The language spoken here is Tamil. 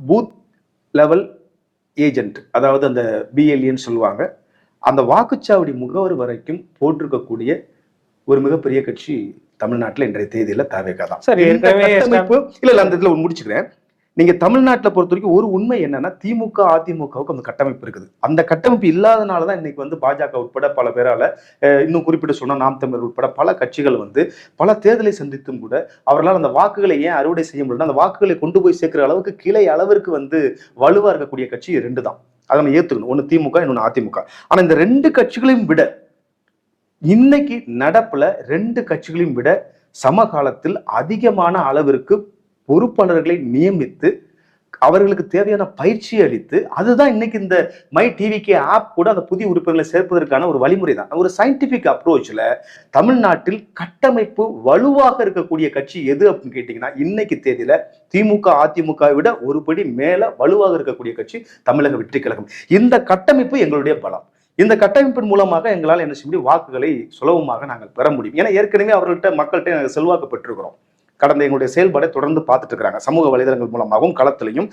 பூத் லெவல் ஏஜென்ட், அதாவது அந்த பிஎல்ஏன்னு சொல்லுவாங்க. அந்த வாக்குச்சாவடி முகவர் வரைக்கும் போட்டிருக்கக்கூடிய ஒரு மிகப்பெரிய கட்சி தமிழ்நாட்டில் இன்றைய தேதியில தாவேகா தான். சார் இந்த ஏற்கனவே கட்டமைப்பு இல்ல அந்த இதுல முடிச்சுக்கிறேன். நீங்க தமிழ்நாட்டில் பொறுத்த வரைக்கும் ஒரு உண்மை என்னன்னா, திமுக அதிமுகவுக்கு அந்த கட்டமைப்பு இருக்குது. அந்த கட்டமைப்பு இல்லாதனாலதான் இன்னைக்கு பாஜக உட்பட பல பேரால, இன்னும் குறிப்பிட்டு சொன்னா நாம் தமிழர் உட்பட பல கட்சிகள் பல தேர்தலை சந்தித்தும் கூட அவர்களால் அந்த வாக்குகளை ஏன் அறுவடை செய்ய முடியல, அந்த வாக்குகளை கொண்டு போய் சேர்க்கிற அளவுக்கு கிளை அளவிற்கு வலுவா இருக்கக்கூடிய கட்சி ரெண்டு தான். அதை நம்ம ஏத்துக்கணும். ஒன்னு திமுக, இன்னொன்னு அதிமுக. ஆனா இந்த ரெண்டு கட்சிகளையும் விட இன்னைக்கு நடப்புல ரெண்டு கட்சிகளையும் விட சமகாலத்தில் அதிகமான அளவிற்கு பொறுப்பாளர்களை நியமித்து அவர்களுக்கு தேவையான பயிற்சி அளித்து, அதுதான் இன்னைக்கு இந்த மை டிவிகே ஆப் கூட அந்த புதிய உறுப்பினர்களை சேர்ப்பதற்கான ஒரு வழிமுறை தான். ஒரு சயின்டிபிக் அப்ரோச்ல தமிழ்நாட்டில் கட்டமைப்பு வலுவாக இருக்கக்கூடிய கட்சி எது அப்படின்னு கேட்டீங்கன்னா, இன்னைக்கு தேதியில திமுக அதிமுக விட ஒருபடி மேல வலுவாக இருக்கக்கூடிய கட்சி தமிழக வெற்றி கழகம். இந்த கட்டமைப்பு எங்களுடைய பலம். இந்த கட்டமைப்பின் மூலமாக எங்களால் என்ன செய்ய முடியும், வாக்குகளை சுலபமாக நாங்கள் பெற முடியும். ஏன்னா ஏற்கனவே அவர்கள்ட்ட மக்கள்கிட்ட நாங்கள் செல்வாக்கு பெற்றிருக்கிறோம். கடந்த எங்களுடைய செயல்பாடை தொடர்ந்து பார்த்துட்டு இருக்கிறாங்க. சமூக வலைதளங்கள் மூலமாகவும் களத்திலையும்